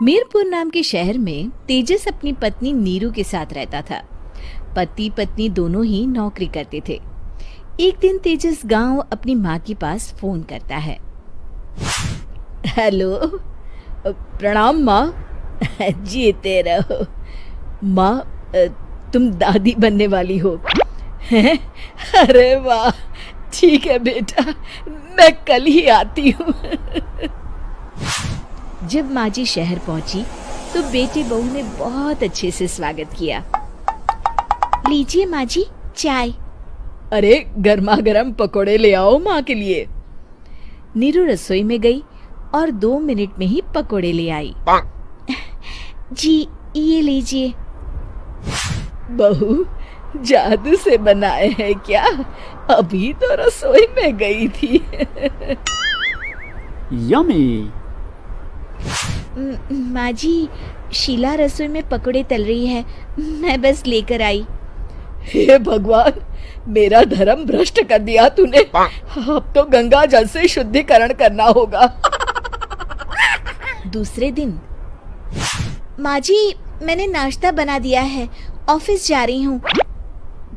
मीरपुर नाम के शहर में तेजस अपनी पत्नी नीरू के साथ रहता था। पति पत्नी दोनों ही नौकरी करते थे। एक दिन तेजस गांव अपनी माँ के पास फोन करता है। हेलो, प्रणाम माँ। जीते रहो माँ, तुम दादी बनने वाली हो हैं? अरे वाह, ठीक है बेटा, मैं कल ही आती हूँ। जब माँ जी शहर पहुंची तो बेटे बहू ने बहुत अच्छे से स्वागत किया। लीजिए माँ जी, चाय। अरे गर्मा गर्म पकोड़े ले आओ माँ के लिए। नीरू रसोई में गई और 2 मिनट में ही पकोड़े ले आई। जी ये लीजिए। बहू, जादू से बनाए हैं क्या? अभी तो रसोई में गई थी। यम्मी। माँ जी, शीला रसोई में पकोड़े तल रही है, मैं बस लेकर आई। हे भगवान, मेरा धर्म भ्रष्ट कर दिया तूने। अब तो गंगा जल से शुद्धिकरण करना होगा। दूसरे दिन, माँ जी मैंने नाश्ता बना दिया है, ऑफिस जा रही हूँ।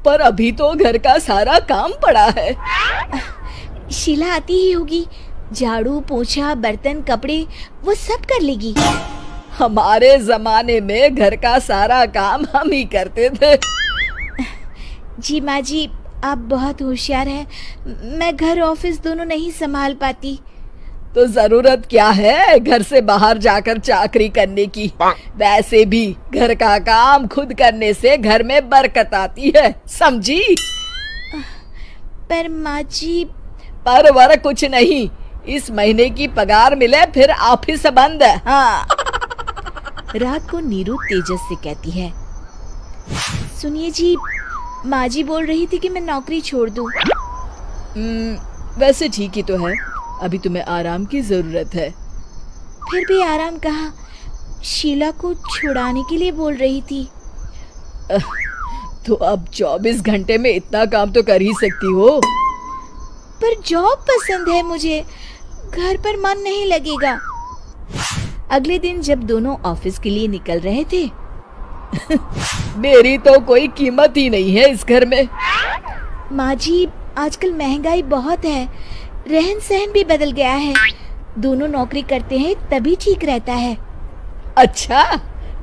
पर अभी तो घर का सारा काम पड़ा है। शीला आती ही होगी, झाड़ू पोछा बर्तन कपड़े वो सब कर लेगी। हमारे जमाने में घर का सारा काम हम ही करते थे। जी माँ जी, आप बहुत होशियार हैं, मैं घर ऑफिस दोनों नहीं संभाल पाती। तो जरूरत क्या है घर से बाहर जाकर चाकरी करने की? वैसे भी घर का काम खुद करने से घर में बरकत आती है, समझी? पर माँ जी। पर वर कुछ नहीं, इस महीने की पगार मिले फिर ऑफिस बंद है। हाँ। रात को नीरू तेजस से कहती है, सुनिए जी, माँ जी बोल रही थी कि मैं नौकरी छोड़ दूं। वैसे ठीक ही तो है, अभी तुम्हें आराम की जरूरत है। फिर भी आराम कहाँ, शीला को छुड़ाने के लिए बोल रही थी। तो अब 24 घंटे में इतना काम तो कर ही सकती हो। पर जॉब पसंद है मुझे, घर पर मन नहीं लगेगा। अगले दिन जब दोनों ऑफिस के लिए निकल रहे थे, मेरी तो कोई कीमत ही नहीं है इस घर में। माँ जी, आजकल महंगाई बहुत है, रहन सहन भी बदल गया है, दोनों नौकरी करते हैं तभी ठीक रहता है। अच्छा,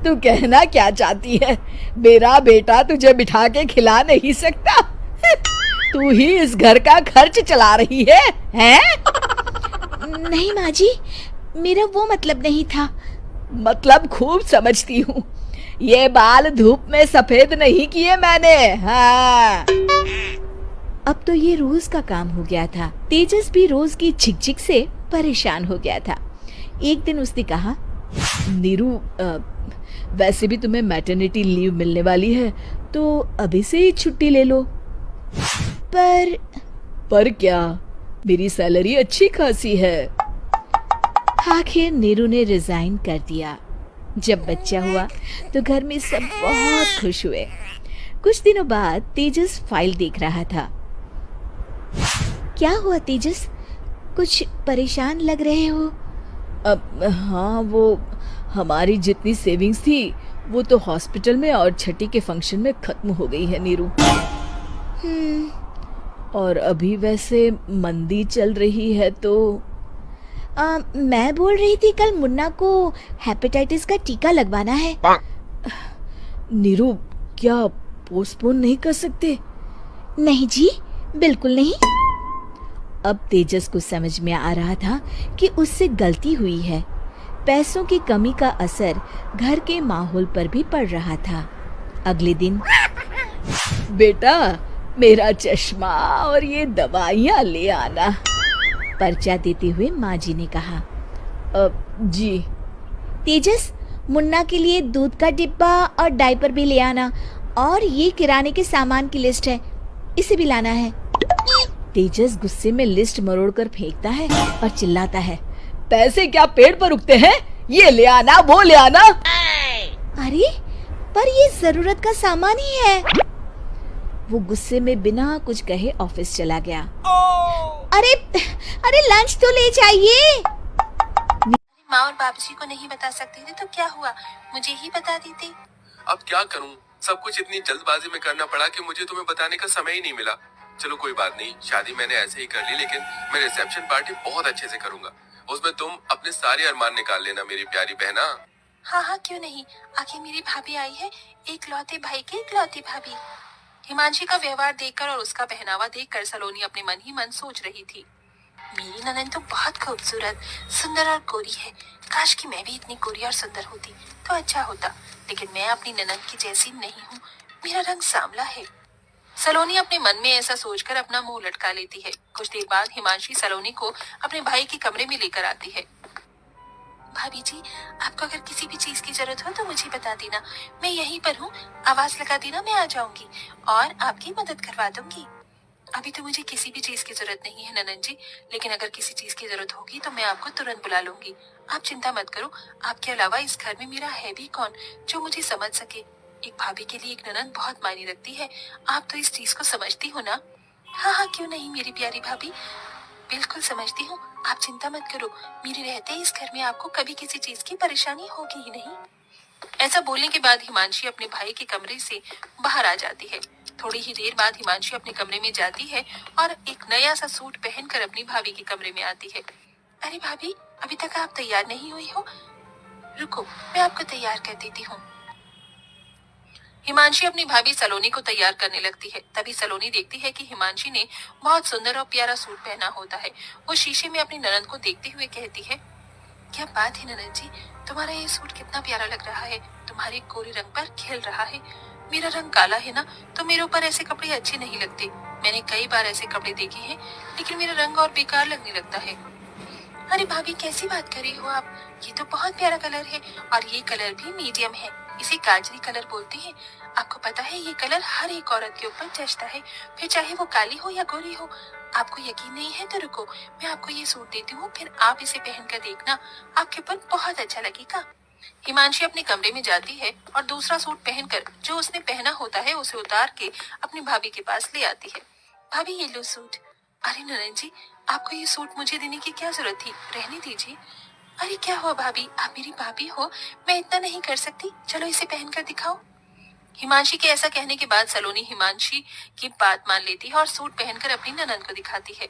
तू कहना क्या चाहती है? मेरा बेटा तुझे बिठा के खिला नहीं सकता? तू ही इस घर का खर्च चला रही है, हैं? नहीं माँ जी, मेरा वो मतलब नहीं था। मतलब खूब समझती हूँ, ये बाल धूप में सफेद नहीं किए मैंने। हाँ। अब तो ये रोज का काम हो गया था। तेजस भी रोज की झिकझिक से परेशान हो गया था। एक दिन उसने कहा, नीरू, वैसे भी तुम्हें मैटरनिटी लीव मिलने वाली है, तो अभी से ही छुट्टी ले लो। पर क्या, मेरी सैलरी अच्छी खासी है। आखिर नीरू ने रिजाइन कर दिया। जब बच्चा हुआ तो घर में सब बहुत खुश हुए। कुछ दिनों बाद तेजस फाइल देख रहा था। क्या हुआ तेजस, कुछ परेशान लग रहे हो? अब हाँ, वो हमारी जितनी सेविंग्स थी वो तो हॉस्पिटल में और छठी के फंक्शन में खत्म हो गई है नीरू। और अभी वैसे मंदी चल रही है तो मैं बोल रही थी कल मुन्ना को हेपेटाइटिस का टीका लगवाना है। नीरू, क्या पोस्टपोन नहीं कर सकते? नहीं जी, बिल्कुल नहीं। अब तेजस को समझ में आ रहा था कि उससे गलती हुई है। पैसों की कमी का असर घर के माहौल पर भी पड़ रहा था। अगले दिन, बेटा मेरा चश्मा और ये दवाइयाँ ले आना, पर्चा देते हुए माँ जी ने कहा। जी। तेजस, मुन्ना के लिए दूध का डिब्बा और डायपर भी ले आना, और ये किराने के सामान की लिस्ट है, इसे भी लाना है। तेजस गुस्से में लिस्ट मरोड़कर फेंकता है और चिल्लाता है, पैसे क्या पेड़ पर उगते हैं? ये ले आना, वो ले आना। अरे पर ये जरूरत का सामान ही है। वो गुस्से में बिना कुछ कहे ऑफिस चला गया। अरे लंच तो ले जाइए। माँ और बाबूजी को नहीं बता सकते थे तो क्या हुआ, मुझे ही बता देते। अब क्या करूं, सब कुछ इतनी जल्दबाजी में करना पड़ा कि मुझे तुम्हें बताने का समय ही नहीं मिला। चलो कोई बात नहीं, शादी मैंने ऐसे ही कर ली, लेकिन मैं रिसेप्शन पार्टी बहुत अच्छे से करूंगा। उसमें तुम अपने सारे अरमान निकाल लेना मेरी प्यारी बहना। हाँ हाँ क्यों नहीं, आखिर मेरी भाभी आई है, इकलौते भाई की इकलौती भाभी। हिमांशी का व्यवहार देखकर और उसका पहनावा देखकर सलोनी अपने मन ही मन सोच रही थी, मेरी ननद तो बहुत खूबसूरत, सुंदर और गोरी है। काश कि मैं भी इतनी गोरी और सुंदर होती तो अच्छा होता, लेकिन मैं अपनी ननद की जैसी नहीं हूँ, मेरा रंग सांवला है। सलोनी अपने मन में ऐसा सोचकर अपना मुंह लटका लेती है। कुछ देर बाद हिमांशी सलोनी को अपने भाई के कमरे में लेकर आती है। भाभी जी, आपको अगर किसी भी चीज की जरूरत हो तो मुझे बता देना, मैं यहीं पर हूँ, आवाज लगा देना, मैं आ जाऊंगी और आपकी मदद करवा दूंगी। अभी तो मुझे किसी भी चीज की जरूरत नहीं है ननन जी, लेकिन अगर किसी चीज की जरूरत होगी तो मैं आपको तुरंत बुला लूंगी। आप चिंता मत करो, आपके अलावा इस घर में मेरा है भी कौन जो मुझे समझ सके। एक भाभी के लिए एक ननन बहुत मायने रखती है, आप तो इस चीज को समझती हो ना। हाँ हाँ क्यों नहीं मेरी प्यारी भाभी, बिल्कुल समझती हूँ, आप चिंता मत करो, मेरे रहते इस घर में आपको कभी किसी चीज की परेशानी होगी ही नहीं। ऐसा बोलने के बाद हिमांशी अपने भाई के कमरे से बाहर आ जाती है। थोड़ी ही देर बाद हिमांशी अपने कमरे में जाती है और एक नया सा सूट पहनकर अपनी भाभी के कमरे में आती है। अरे भाभी, अभी तक आप तैयार नहीं हुई हो, रुको मैं आपको तैयार कर देती हूँ। हिमांशी अपनी भाभी सलोनी को तैयार करने लगती है। तभी सलोनी देखती है कि हिमांशी ने बहुत सुंदर और प्यारा सूट पहना होता है। वो शीशे में अपनी ननद को देखते हुए कहती है, क्या बात है ननद जी, तुम्हारा ये सूट कितना प्यारा लग रहा है, तुम्हारे गोरे रंग पर खिल रहा है। मेरा रंग काला है ना, तो मेरे ऊपर ऐसे कपड़े अच्छे नहीं लगते। मैंने कई बार ऐसे कपड़े देखे हैं, लेकिन मेरा रंग और बेकार लगने लगता है। अरे भाभी कैसी बात कर रही हो आप, ये तो बहुत प्यारा कलर है और ये कलर भी मीडियम है, इसे गाजरी कलर बोलते हैं। आपको पता है ये कलर हर एक औरत के ऊपर जचता है, फिर चाहे वो काली हो या गोरी हो। आपको यकीन नहीं है तो रुको, मैं आपको ये सूट देती हूँ, फिर आप इसे पहनकर देखना, आपके ऊपर बहुत अच्छा लगेगा। हिमांशी अपने कमरे में जाती है और दूसरा सूट पहनकर जो उसने पहना होता है उसे उतार के अपनी भाभी के पास ले आती है। भाभी ये लो सूट। अरे ननन जी, आपको ये सूट मुझे देने की क्या जरूरत थी, रहने दीजिए। अरे क्या हुआ भाभी, आप मेरी भाभी हो, मैं इतना नहीं कर सकती, चलो इसे पहनकर दिखाओ। हिमांशी के ऐसा कहने के बाद सलोनी हिमांशी की बात मान लेती है और सूट पहनकर अपनी ननन को दिखाती है।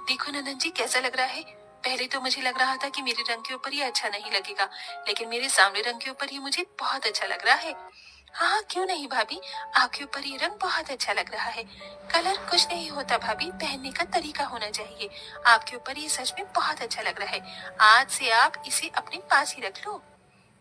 देखो ननन जी कैसा लग रहा है। पहले तो मुझे लग रहा था कि मेरे रंग के ऊपर ये अच्छा नहीं लगेगा, लेकिन मेरे सामने रंग के ऊपर ये मुझे बहुत अच्छा लग रहा है। हाँ हाँ क्यों नहीं भाभी, आपके ऊपर ये रंग बहुत अच्छा लग रहा है। कलर कुछ नहीं होता भाभी, पहनने का तरीका होना चाहिए। आपके ऊपर ये सच में बहुत अच्छा लग रहा है, आज से आप इसे अपने पास ही रख लो।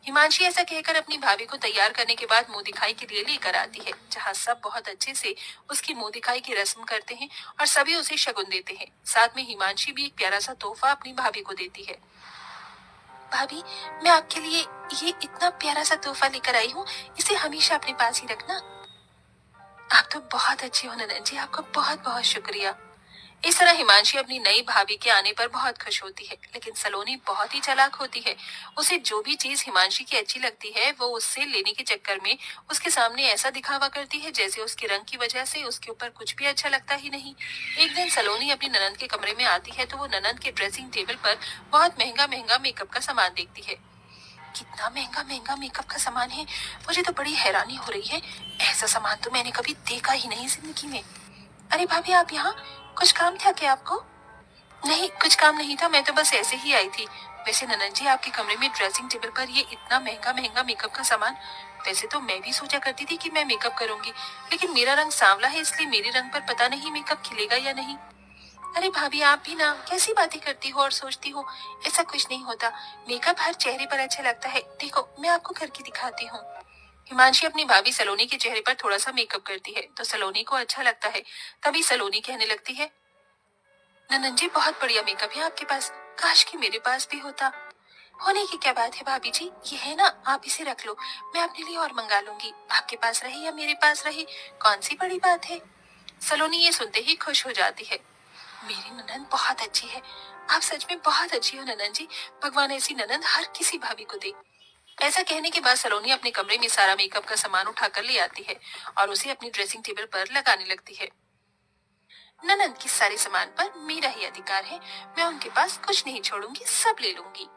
हिमांशी ऐसा कहकर अपनी भाभी को तैयार करने के बाद मुंह दिखाई के लिए लेकर आती है, जहाँ सब बहुत अच्छे से उसकी मुंह दिखाई की रस्म करते हैं और सभी उसे शगुन देते हैं। साथ में हिमांशी भी एक प्यारा सा तोहफा अपनी भाभी को देती है। भाभी, मैं आपके लिए ये इतना प्यारा सा तोहफा लेकर आई हूँ, इसे हमेशा अपने पास ही रखना। आप तो बहुत अच्छी हो ननन जी, आपका बहुत बहुत शुक्रिया। इस तरह हिमांशी अपनी नई भाभी के आने पर बहुत खुश होती है, लेकिन सलोनी बहुत ही चालाक होती है। उसे जो भी चीज हिमांशी की अच्छी लगती है वो उससे लेने के चक्कर में उसके सामने ऐसा दिखावा करती है जैसे उसके रंग की वजह से उसके ऊपर कुछ भी अच्छा लगता ही नहीं। एक दिन सलोनी अपनी ननद के कमरे में आती है तो वो ननद के ड्रेसिंग टेबल पर बहुत महंगा महंगा मेकअप का सामान देखती है। कितना महंगा महंगा मेकअप का सामान है, मुझे तो बड़ी हैरानी हो रही है, ऐसा सामान तो मैंने कभी देखा ही नहीं जिंदगी में। अरे भाभी आप यहाँ, कुछ काम था क्या आपको? नहीं कुछ काम नहीं था, मैं तो बस ऐसे ही आई थी। वैसे ननन जी आपके कमरे में ड्रेसिंग टेबल पर ये इतना महंगा महंगा मेकअप का सामान, वैसे तो मैं भी सोचा करती थी कि मैं मेकअप करूंगी, लेकिन मेरा रंग सांवला है इसलिए मेरे रंग पर पता नहीं मेकअप खिलेगा या नहीं। अरे भाभी आप भी ना कैसी बातें करती हो और सोचती हो, ऐसा कुछ नहीं होता, मेकअप हर चेहरे पर अच्छा लगता है। देखो मैं आपको करके दिखाती हूँ। हिमांशी अपनी भाभी सलोनी के चेहरे पर थोड़ा सा मेकअप करती है तो सलोनी को अच्छा लगता है। तभी सलोनी कहने लगती है, ननन जी बहुत बढ़िया मेकअप है आपके पास, काश कि मेरे पास भी होता। होने की क्या बात है भाभी जी, ये है ना, आप इसे रख लो, मैं अपने लिए और मंगा लूंगी, आपके पास रहे या मेरे पास रहे, कौन सी बड़ी बात है। सलोनी ये सुनते ही खुश हो जाती है। मेरी ननन बहुत अच्छी है, आप सच में बहुत अच्छी हो ननन जी, भगवान ऐसी ननन हर किसी भाभी को दे। ऐसा कहने के बाद सलोनी अपने कमरे में सारा मेकअप का सामान उठाकर ले आती है और उसे अपनी ड्रेसिंग टेबल पर लगाने लगती है। ननद के सारे सामान पर मेरा ही अधिकार है, मैं उनके पास कुछ नहीं छोड़ूंगी, सब ले लूंगी।